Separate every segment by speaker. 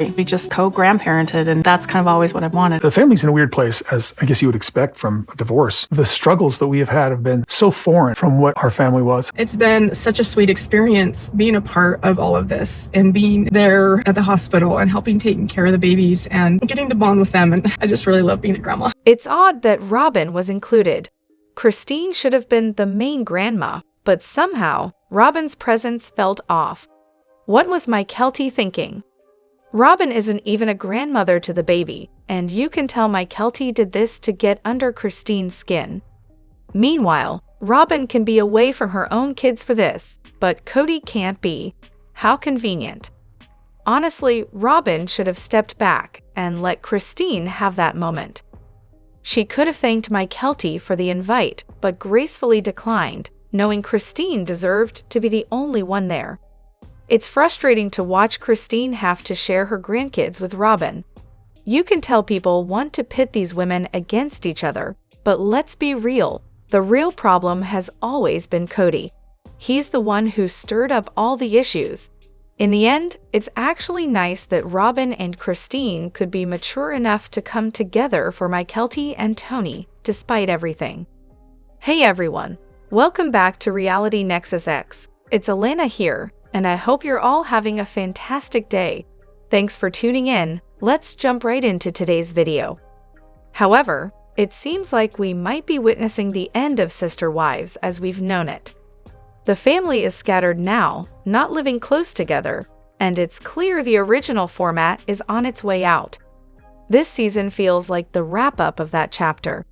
Speaker 1: We just co-grandparented, and that's kind of always what I've wanted.
Speaker 2: The family's in a weird place, as I guess you would expect from a divorce. The struggles that we have been so foreign from what our family was.
Speaker 3: It's been such a sweet experience being a part of all of this and being there at the hospital and helping taking care of the babies and getting to bond with them. And I just really love being a grandma.
Speaker 4: It's odd that Robin was included. Christine should have been the main grandma, but somehow Robin's presence felt off. What was my Coyotee thinking? Robin isn't even a grandmother to the baby, and you can tell my Coyotee did this to get under Christine's skin. Meanwhile, Robin can be away from her own kids for this, but Kody can't be. How convenient. Honestly, Robin should have stepped back and let Christine have that moment. She could have thanked my Coyotee for the invite, but gracefully declined, knowing Christine deserved to be the only one there. It's frustrating to watch Christine have to share her grandkids with Robin. You can tell people want to pit these women against each other, but let's be real. The real problem has always been Kody. He's the one who stirred up all the issues. In the end, it's actually nice that Robin and Christine could be mature enough to come together for my Coyotee and Tony, despite everything. Hey everyone, welcome back to Reality Nexus X. It's Elena here, and I hope you're all having a fantastic day. Thanks for tuning in. Let's jump right into today's video. However, it seems like we might be witnessing the end of Sister Wives as we've known it. The family is scattered now, not living close together, and it's clear the original format is on its way out. This season feels like the wrap-up of that chapter.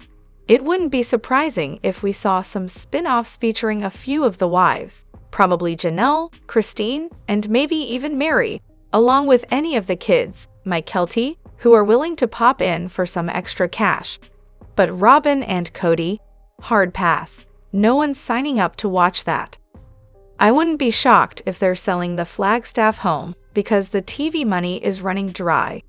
Speaker 4: It wouldn't be surprising if we saw some spin-offs featuring a few of the wives. Probably Janelle, Christine, and maybe even Mary, along with any of the kids, my Coyotee, who are willing to pop in for some extra cash. But Robin and Kody? Hard pass. No one's signing up to watch that. I wouldn't be shocked if they're selling the Flagstaff home because the TV money is running dry.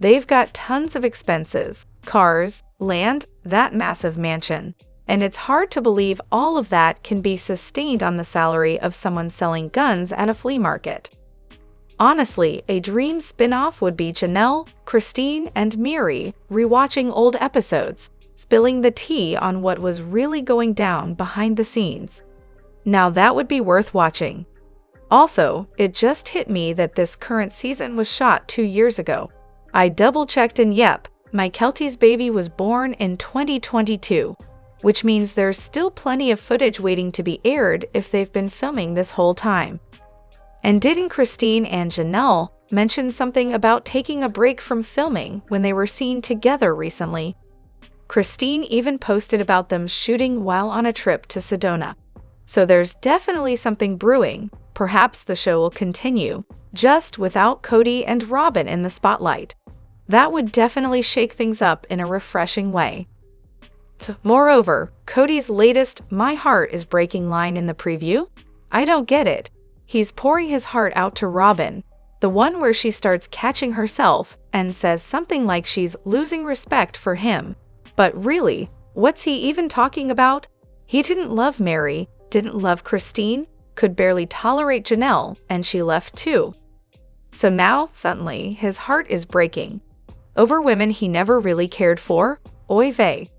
Speaker 4: They've got tons of expenses, cars, land, that massive mansion. And it's hard to believe all of that can be sustained on the salary of someone selling guns at a flea market. Honestly, a dream spin-off would be Janelle, Christine, and Mary rewatching old episodes, spilling the tea on what was really going down behind the scenes. Now that would be worth watching. Also, it just hit me that this current season was shot 2 years ago. I double-checked and yep, my Coyotee's baby was born in 2022. Which means there's still plenty of footage waiting to be aired if they've been filming this whole time. And didn't Christine and Janelle mention something about taking a break from filming when they were seen together recently? Christine even posted about them shooting while on a trip to Sedona. So there's definitely something brewing. Perhaps the show will continue, just without Kody and Robin in the spotlight. That would definitely shake things up in a refreshing way. Moreover, Kody's latest "My heart is breaking" line in the preview? I don't get it. He's pouring his heart out to Robin, the one where she starts catching herself and says something like she's losing respect for him. But really, what's he even talking about? He didn't love Mary, didn't love Christine, could barely tolerate Janelle, and she left too. So now, suddenly, his heart is breaking. Over women he never really cared for? Oy vey.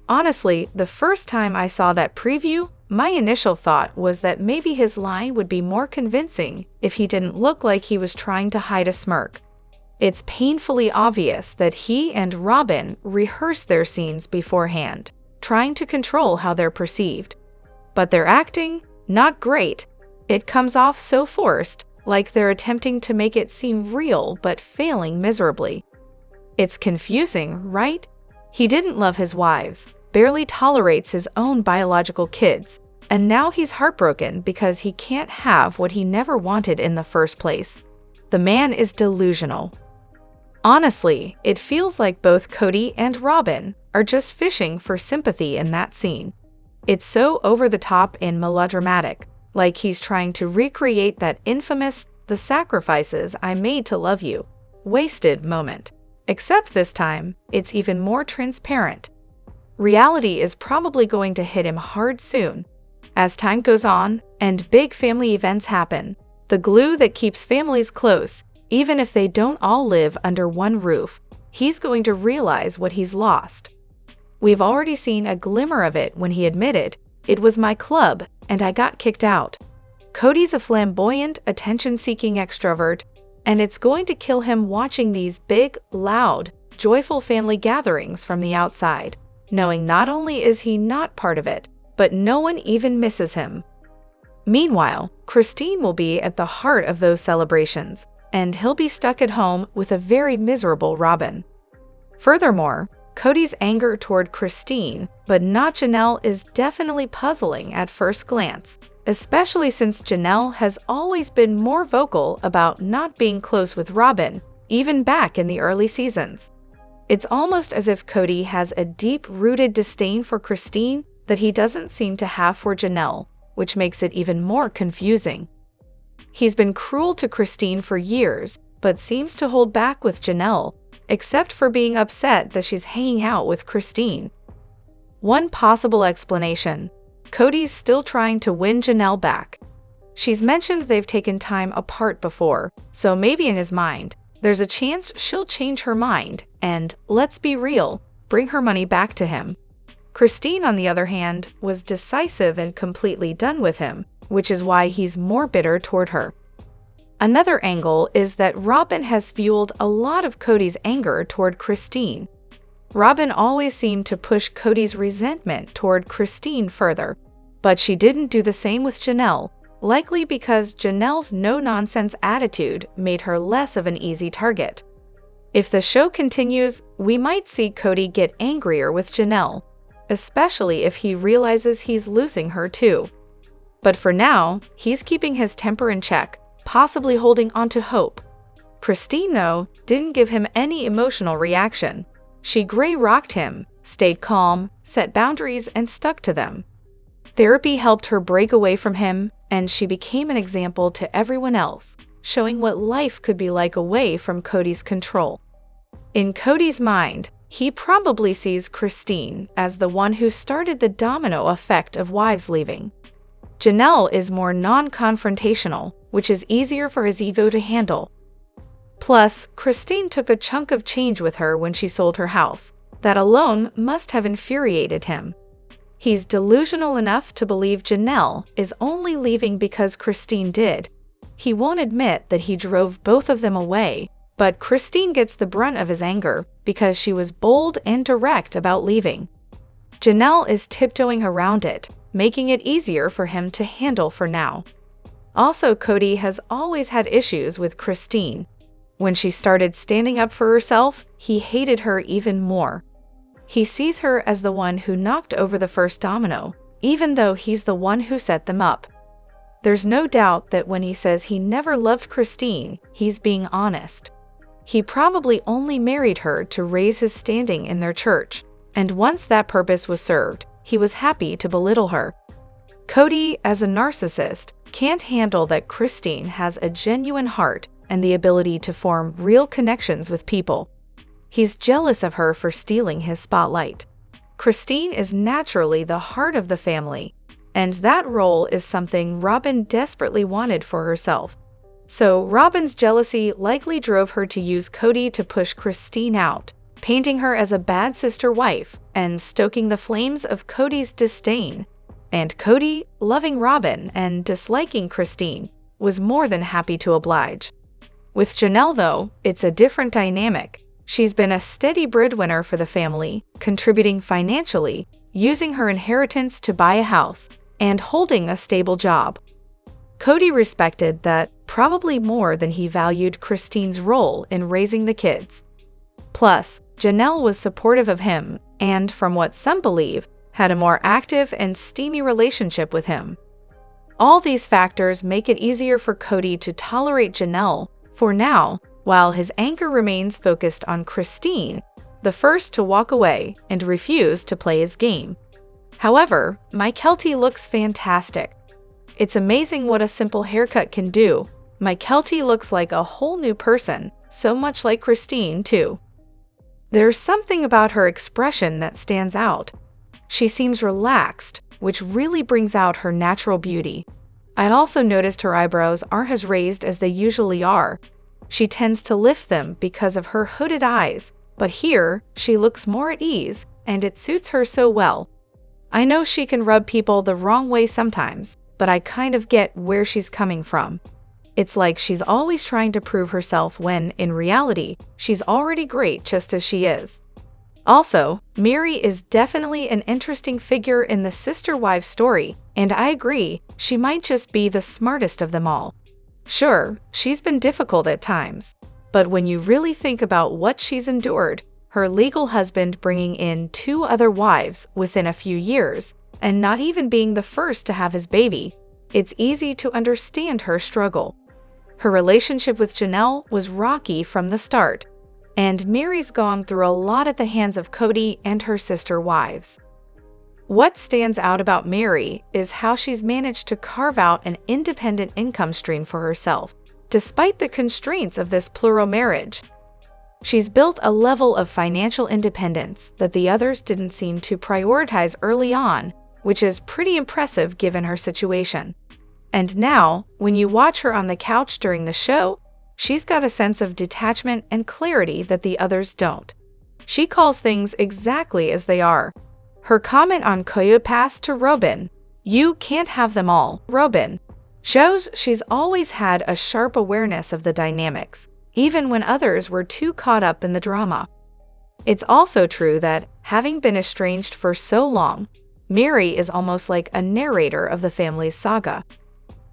Speaker 4: Honestly, the first time I saw that preview, my initial thought was that maybe his line would be more convincing if he didn't look like he was trying to hide a smirk. It's painfully obvious that he and Robin rehearsed their scenes beforehand, trying to control how they're perceived. But their acting? Not great. It comes off so forced, like they're attempting to make it seem real but failing miserably. It's confusing, right? He didn't love his wives, barely tolerates his own biological kids, and now he's heartbroken because he can't have what he never wanted in the first place. The man is delusional. Honestly, it feels like both Kody and Robin are just fishing for sympathy in that scene. It's so over the top and melodramatic, like he's trying to recreate that infamous "the sacrifices I made to love you" wasted moment. Except this time, it's even more transparent. Reality is probably going to hit him hard soon. As time goes on and big family events happen, the glue that keeps families close, Even if they don't all live under one roof, he's going to realize what he's lost. We've already seen a glimmer of it when he admitted, "It was my club, and I got kicked out." Kody's a flamboyant, attention-seeking extrovert, and it's going to kill him watching these big, loud, joyful family gatherings from the outside, knowing not only is he not part of it, but no one even misses him. Meanwhile, Christine will be at the heart of those celebrations, and he'll be stuck at home with a very miserable Robin. Furthermore, Kody's anger toward Christine, but not Janelle, is definitely puzzling at first glance, especially since Janelle has always been more vocal about not being close with Robin, even back in the early seasons. It's almost as if Kody has a deep-rooted disdain for Christine that he doesn't seem to have for Janelle, which makes it even more confusing. He's been cruel to Christine for years, but seems to hold back with Janelle, except for being upset that she's hanging out with Christine. One possible explanation: Kody's still trying to win Janelle back. She's mentioned they've taken time apart before, so maybe in his mind, there's a chance she'll change her mind and, let's be real, bring her money back to him. Christine, on the other hand, was decisive and completely done with him, which is why he's more bitter toward her. Another angle is that Robin has fueled a lot of Kody's anger toward Christine. Robin always seemed to push Kody's resentment toward Christine further, but she didn't do the same with Janelle, likely because Janelle's no-nonsense attitude made her less of an easy target. If the show continues, we might see Kody get angrier with Janelle, especially if he realizes he's losing her too. But for now, he's keeping his temper in check, possibly holding on to hope. Christine, though, didn't give him any emotional reaction. She gray-rocked him, stayed calm, set boundaries, and stuck to them. Therapy helped her break away from him, and she became an example to everyone else, showing what life could be like away from Kody's control. In Kody's mind, he probably sees Christine as the one who started the domino effect of wives leaving. Janelle is more non-confrontational, which is easier for his ego to handle. Plus, Christine took a chunk of change with her when she sold her house. That alone must have infuriated him. He's delusional enough to believe Janelle is only leaving because Christine did. He won't admit that he drove both of them away, but Christine gets the brunt of his anger because she was bold and direct about leaving. Janelle is tiptoeing around it, making it easier for him to handle for now. Also, Kody has always had issues with Christine. When she started standing up for herself, he hated her even more. He sees her as the one who knocked over the first domino, even though he's the one who set them up. There's no doubt that when he says he never loved Christine, he's being honest. He probably only married her to raise his standing in their church, and once that purpose was served, he was happy to belittle her. Kody, as a narcissist, can't handle that Christine has a genuine heart and the ability to form real connections with people. He's jealous of her for stealing his spotlight. Christine is naturally the heart of the family, and that role is something Robin desperately wanted for herself. So Robin's jealousy likely drove her to use Kody to push Christine out, painting her as a bad sister wife and stoking the flames of Kody's disdain. And Kody, loving Robin and disliking Christine, was more than happy to oblige. With Janelle, though, it's a different dynamic. She's been a steady breadwinner for the family, contributing financially, using her inheritance to buy a house, and holding a stable job. Kody respected that probably more than he valued Christine's role in raising the kids. Plus, Janelle was supportive of him and, from what some believe, had a more active and steamy relationship with him. All these factors make it easier for Kody to tolerate Janelle for now, while his anger remains focused on Christine, the first to walk away and refuse to play his game. However, Coyotee looks fantastic. It's amazing what a simple haircut can do. Coyotee looks like a whole new person, so much like Christine, too. There's something about her expression that stands out. She seems relaxed, which really brings out her natural beauty. I also noticed her eyebrows aren't as raised as they usually are. She tends to lift them because of her hooded eyes, but here, she looks more at ease, and it suits her so well. I know she can rub people the wrong way sometimes, but I kind of get where she's coming from. It's like she's always trying to prove herself when, in reality, she's already great just as she is. Also, Mary is definitely an interesting figure in the sister-wife story, and I agree, she might just be the smartest of them all. Sure, she's been difficult at times, but when you really think about what she's endured, her legal husband bringing in 2 other wives within a few years, and not even being the first to have his baby, it's easy to understand her struggle. Her relationship with Janelle was rocky from the start, and Mary's gone through a lot at the hands of Kody and her sister wives. What stands out about Mary is how she's managed to carve out an independent income stream for herself, despite the constraints of this plural marriage. She's built a level of financial independence that the others didn't seem to prioritize early on, which is pretty impressive given her situation. And now, when you watch her on the couch during the show, she's got a sense of detachment and clarity that the others don't. She calls things exactly as they are. Her comment on Coyotee to Robin, "You can't have them all, Robin," shows she's always had a sharp awareness of the dynamics, even when others were too caught up in the drama. It's also true that, having been estranged for so long, Mary is almost like a narrator of the family's saga.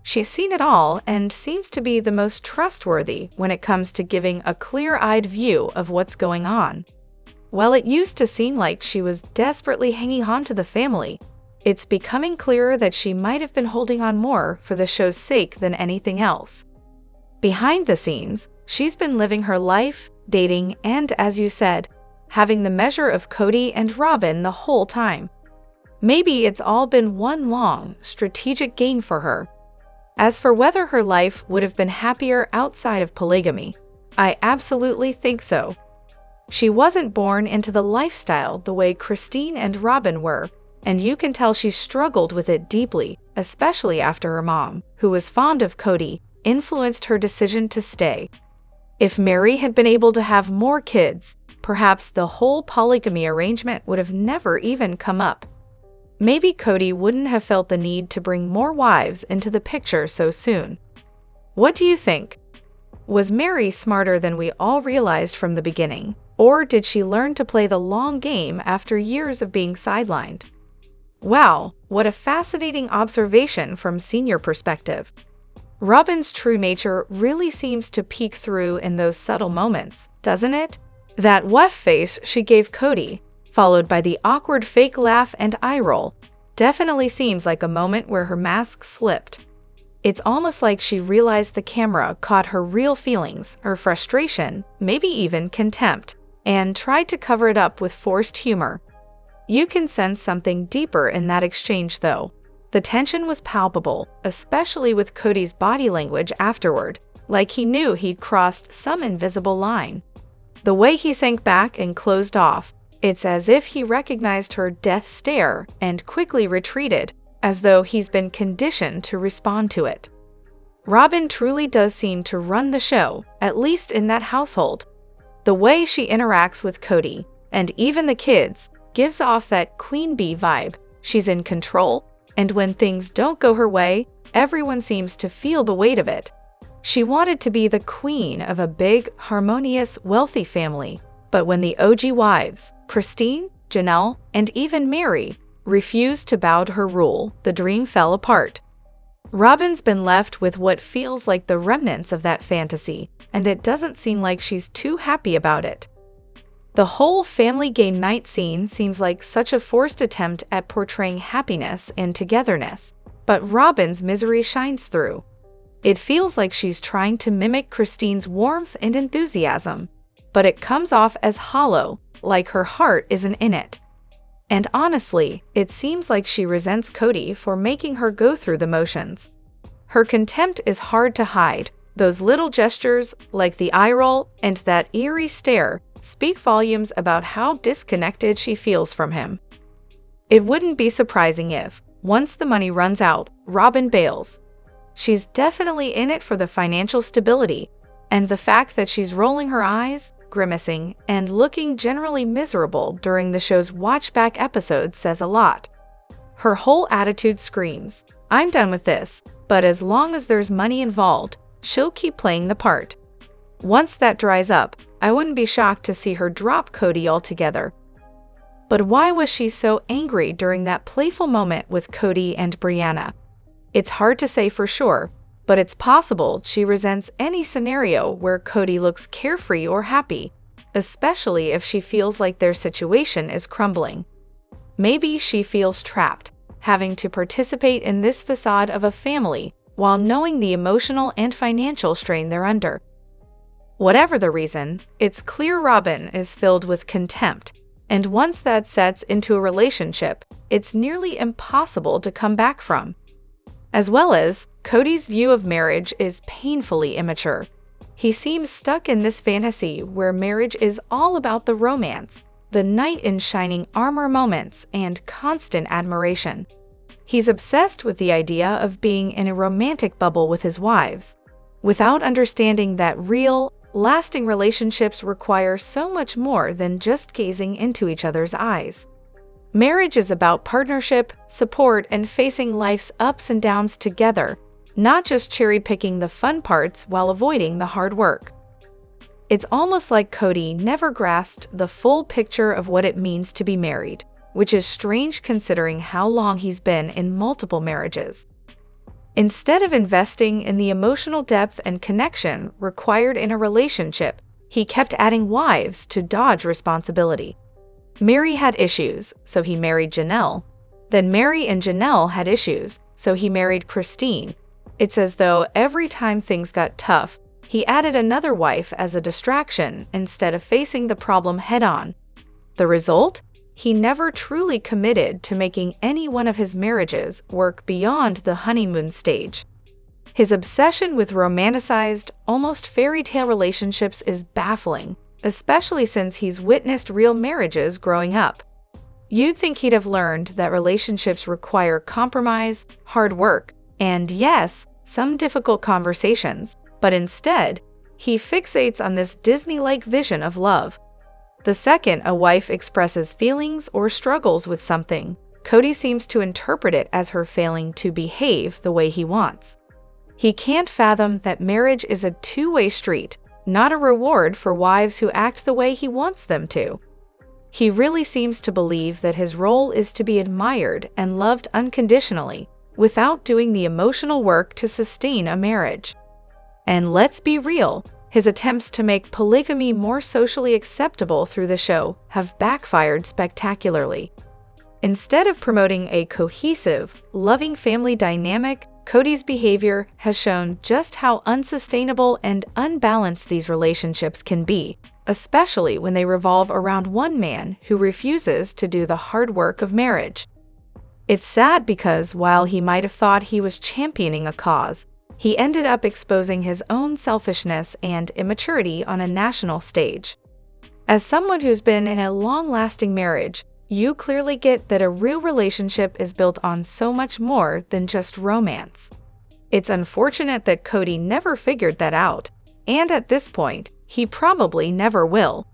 Speaker 4: She's seen it all and seems to be the most trustworthy when it comes to giving a clear-eyed view of what's going on. While it used to seem like she was desperately hanging on to the family, it's becoming clearer that she might have been holding on more for the show's sake than anything else. Behind the scenes, she's been living her life, dating, and, as you said, having the measure of Kody and Robin the whole time. Maybe it's all been one long, strategic game for her. As for whether her life would have been happier outside of polygamy, I absolutely think so. She wasn't born into the lifestyle the way Christine and Robin were, and you can tell she struggled with it deeply, especially after her mom, who was fond of Kody, influenced her decision to stay. If Mary had been able to have more kids, perhaps the whole polygamy arrangement would have never even come up. Maybe Kody wouldn't have felt the need to bring more wives into the picture so soon. What do you think? Was Mary smarter than we all realized from the beginning, or did she learn to play the long game after years of being sidelined? Wow, what a fascinating observation from senior perspective. Robin's true nature really seems to peek through in those subtle moments, doesn't it? That wuff face she gave Kody, followed by the awkward fake laugh and eye roll, definitely seems like a moment where her mask slipped. It's almost like she realized the camera caught her real feelings, her frustration, maybe even contempt, and tried to cover it up with forced humor. You can sense something deeper in that exchange, though. The tension was palpable, especially with Kody's body language afterward, like he knew he'd crossed some invisible line. The way he sank back and closed off, it's as if he recognized her death stare and quickly retreated, as though he's been conditioned to respond to it. Robin truly does seem to run the show, at least in that household. The way she interacts with Kody, and even the kids, gives off that queen bee vibe. She's in control, and when things don't go her way, everyone seems to feel the weight of it. She wanted to be the queen of a big, harmonious, wealthy family, but when the OG wives, Christine, Janelle, and even Mary, refused to bow to her rule, the dream fell apart. Robin's been left with what feels like the remnants of that fantasy, and it doesn't seem like she's too happy about it. The whole family game night scene seems like such a forced attempt at portraying happiness and togetherness, but Robin's misery shines through. It feels like she's trying to mimic Christine's warmth and enthusiasm, but it comes off as hollow, like her heart isn't in it. And honestly, it seems like she resents Kody for making her go through the motions. Her contempt is hard to hide. Those little gestures, like the eye roll and that eerie stare, speak volumes about how disconnected she feels from him. It wouldn't be surprising if, once the money runs out, Robin bails. She's definitely in it for the financial stability, And the fact that she's rolling her eyes, grimacing, and looking generally miserable during the show's watch-back episodes says a lot. Her whole attitude screams, "I'm done with this," but as long as there's money involved, she'll keep playing the part. Once that dries up, I wouldn't be shocked to see her drop Kody altogether. But why was she so angry during that playful moment with Kody and Brianna? It's hard to say for sure, but it's possible she resents any scenario where Kody looks carefree or happy, especially if she feels like their situation is crumbling. Maybe she feels trapped, having to participate in this facade of a family while knowing the emotional and financial strain they're under. Whatever the reason, it's clear Robin is filled with contempt, and once that sets into a relationship, it's nearly impossible to come back from. As well as, Kody's view of marriage is painfully immature. He seems stuck in this fantasy where marriage is all about the romance, the knight in shining armor moments, and constant admiration. He's obsessed with the idea of being in a romantic bubble with his wives, without understanding that real, lasting relationships require so much more than just gazing into each other's eyes. Marriage is about partnership, support, and facing life's ups and downs together, not just cherry-picking the fun parts while avoiding the hard work. It's almost like Kody never grasped the full picture of what it means to be married, which is strange considering how long he's been in multiple marriages. Instead of investing in the emotional depth and connection required in a relationship, he kept adding wives to dodge responsibility. Mary had issues, so he married Janelle. Then Mary and Janelle had issues, so he married Christine. It's as though every time things got tough, he added another wife as a distraction instead of facing the problem head-on. The result? He never truly committed to making any one of his marriages work beyond the honeymoon stage. His obsession with romanticized, almost fairy tale relationships is baffling, especially since he's witnessed real marriages growing up. You'd think he'd have learned that relationships require compromise, hard work, and yes, some difficult conversations, but instead, he fixates on this Disney-like vision of love. The second a wife expresses feelings or struggles with something, Kody seems to interpret it as her failing to behave the way he wants. He can't fathom that marriage is a two-way street, not a reward for wives who act the way he wants them to. He really seems to believe that his role is to be admired and loved unconditionally, without doing the emotional work to sustain a marriage. And let's be real, his attempts to make polygamy more socially acceptable through the show have backfired spectacularly. Instead of promoting a cohesive, loving family dynamic, Kody's behavior has shown just how unsustainable and unbalanced these relationships can be, especially when they revolve around one man who refuses to do the hard work of marriage. It's sad because while he might have thought he was championing a cause, he ended up exposing his own selfishness and immaturity on a national stage. As someone who's been in a long-lasting marriage, you clearly get that a real relationship is built on so much more than just romance. It's unfortunate that Kody never figured that out, and at this point, he probably never will.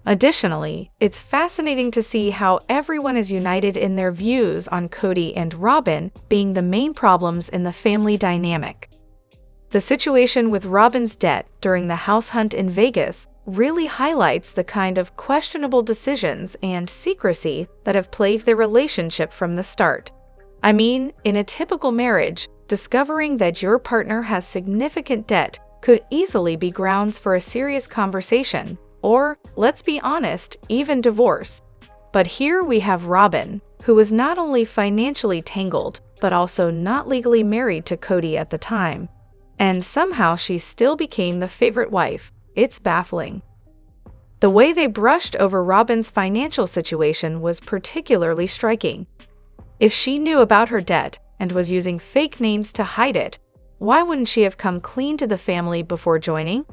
Speaker 4: Additionally, it's fascinating to see how everyone is united in their views on Kody and Robin being the main problems in the family dynamic. The situation with Robin's debt during the house hunt in Vegas really highlights the kind of questionable decisions and secrecy that have plagued their relationship from the start. I mean, in a typical marriage, discovering that your partner has significant debt could easily be grounds for a serious conversation, or, let's be honest, even divorce. But here we have Robin, who was not only financially tangled, but also not legally married to Kody at the time. And somehow she still became the favorite wife. It's baffling. The way they brushed over Robin's financial situation was particularly striking. If she knew about her debt and was using fake names to hide it, why wouldn't she have come clean to the family before joining?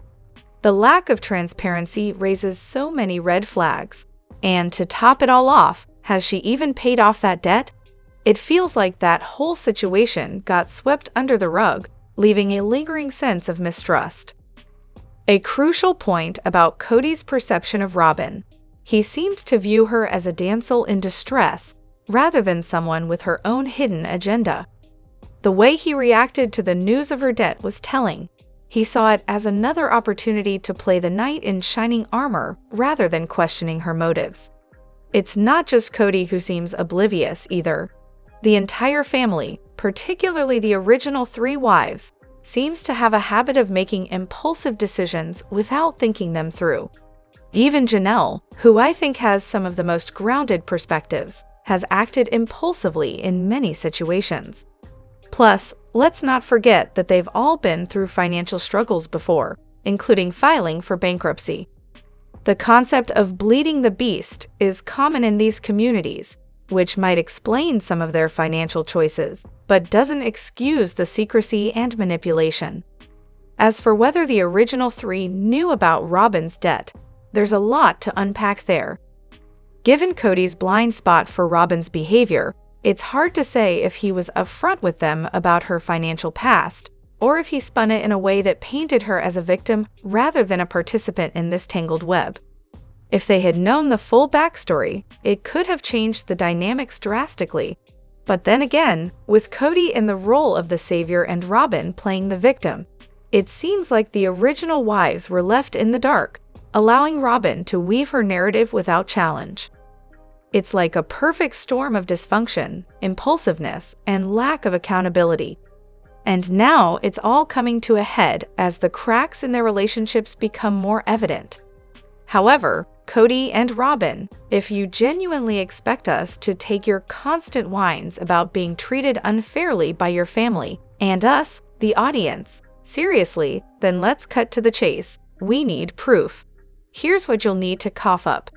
Speaker 4: The lack of transparency raises so many red flags. And to top it all off, has she even paid off that debt? It feels like that whole situation got swept under the rug, leaving a lingering sense of mistrust. A crucial point about Kody's perception of Robin. He seemed to view her as a damsel in distress rather than someone with her own hidden agenda. The way he reacted to the news of her debt was telling. He saw it as another opportunity to play the knight in shining armor rather than questioning her motives. It's not just Kody who seems oblivious either. The entire family, particularly the original 3 wives, seems to have a habit of making impulsive decisions without thinking them through. Even Janelle, who I think has some of the most grounded perspectives, has acted impulsively in many situations. Plus, let's not forget that they've all been through financial struggles before, including filing for bankruptcy. The concept of bleeding the beast is common in these communities, which might explain some of their financial choices, but doesn't excuse the secrecy and manipulation. As for whether the original 3 knew about Robin's debt, there's a lot to unpack there. Given Kody's blind spot for Robin's behavior, it's hard to say if he was upfront with them about her financial past, or if he spun it in a way that painted her as a victim rather than a participant in this tangled web. If they had known the full backstory, it could have changed the dynamics drastically. But then again, with Kody in the role of the savior and Robin playing the victim, it seems like the original wives were left in the dark, allowing Robin to weave her narrative without challenge. It's like a perfect storm of dysfunction, impulsiveness, and lack of accountability. And now it's all coming to a head as the cracks in their relationships become more evident. However, Kody and Robin, if you genuinely expect us to take your constant whines about being treated unfairly by your family and us, the audience, seriously, then let's cut to the chase. We need proof. Here's what you'll need to cough up.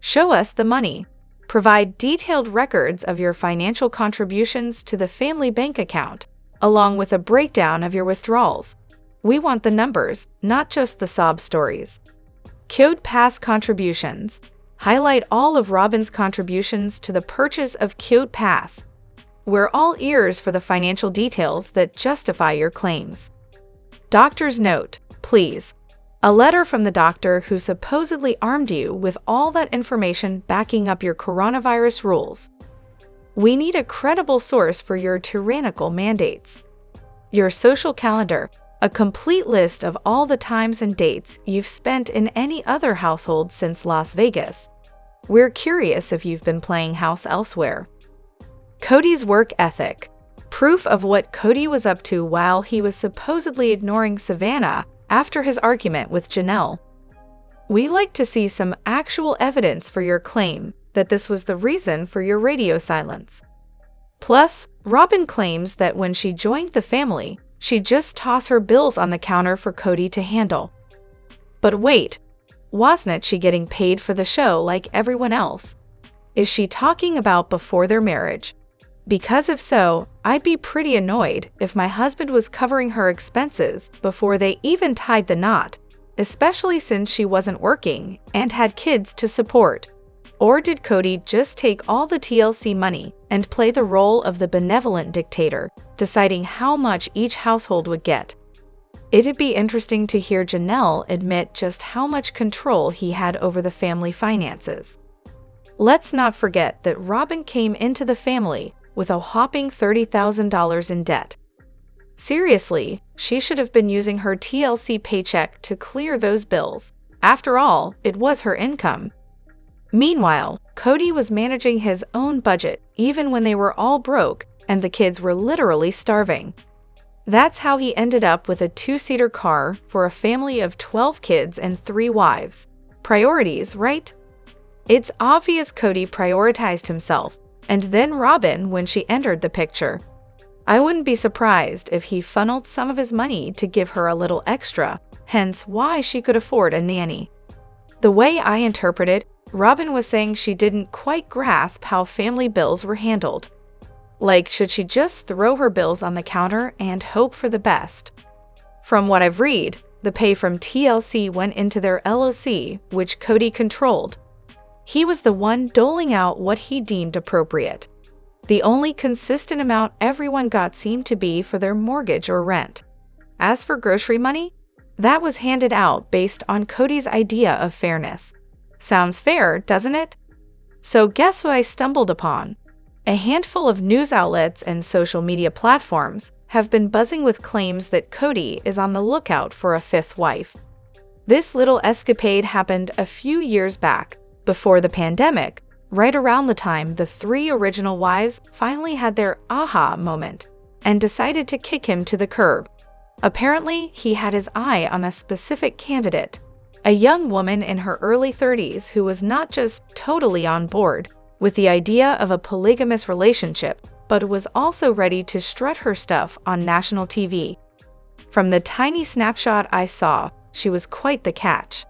Speaker 4: Show us the money. Provide detailed records of your financial contributions to the family bank account, along with a breakdown of your withdrawals. We want the numbers, not just the sob stories. Coyotee Pass contributions. Highlight all of Robin's contributions to the purchase of Coyotee Pass. We're all ears for the financial details that justify your claims. Doctor's note, please. A letter from the doctor who supposedly armed you with all that information backing up your coronavirus rules. We need a credible source for your tyrannical mandates. Your social calendar. A complete list of all the times and dates you've spent in any other household since Las Vegas. We're curious if you've been playing house elsewhere. Kody's work ethic. Proof of what Kody was up to while he was supposedly ignoring Savannah after his argument with Janelle. We like to see some actual evidence for your claim that this was the reason for your radio silence. Plus, Robin claims that when she joined the family, she'd just toss her bills on the counter for Kody to handle. But wait, wasn't she getting paid for the show like everyone else? Is she talking about before their marriage? Because if so, I'd be pretty annoyed if my husband was covering her expenses before they even tied the knot, especially since she wasn't working and had kids to support. Or did Kody just take all the TLC money and play the role of the benevolent dictator, deciding how much each household would get? It'd be interesting to hear Janelle admit just how much control he had over the family finances. Let's not forget that Robin came into the family with a whopping $30,000 in debt. Seriously, she should have been using her TLC paycheck to clear those bills. After all, it was her income. Meanwhile, Kody was managing his own budget even when they were all broke and the kids were literally starving. That's how he ended up with a 2-seater car for a family of 12 kids and 3 wives. Priorities, right? It's obvious Kody prioritized himself, and then Robin when she entered the picture. I wouldn't be surprised if he funneled some of his money to give her a little extra, hence why she could afford a nanny. The way I interpret it, Robin was saying she didn't quite grasp how family bills were handled. Like, should she just throw her bills on the counter and hope for the best? From what I've read, the pay from TLC went into their LLC, which Kody controlled. He was the one doling out what he deemed appropriate. The only consistent amount everyone got seemed to be for their mortgage or rent. As for grocery money, That was handed out based on Kody's idea of fairness. Sounds fair, doesn't it? So guess what I stumbled upon? A handful of news outlets and social media platforms have been buzzing with claims that Kody is on the lookout for a fifth wife. This little escapade happened a few years back, before the pandemic, right around the time the 3 original wives finally had their aha moment and decided to kick him to the curb. Apparently, he had his eye on a specific candidate, a young woman in her early 30s who was not just totally on board with the idea of a polygamous relationship, but was also ready to strut her stuff on national TV. From the tiny snapshot I saw, she was quite the catch.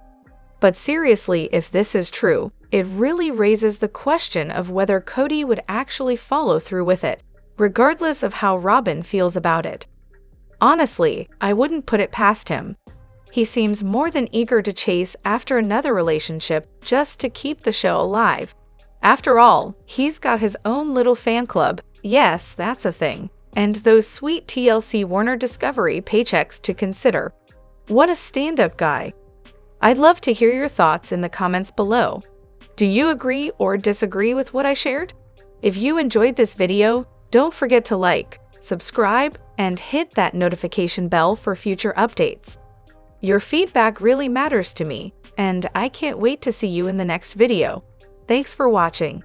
Speaker 4: But seriously, if this is true, it really raises the question of whether Kody would actually follow through with it, regardless of how Robin feels about it. Honestly, I wouldn't put it past him. He seems more than eager to chase after another relationship just to keep the show alive. After all, he's got his own little fan club, yes, that's a thing, and those sweet TLC Warner Discovery paychecks to consider. What a stand-up guy. I'd love to hear your thoughts in the comments below. Do you agree or disagree with what I shared? If you enjoyed this video, don't forget to like, subscribe, and hit that notification bell for future updates. Your feedback really matters to me, and I can't wait to see you in the next video. Thanks for watching.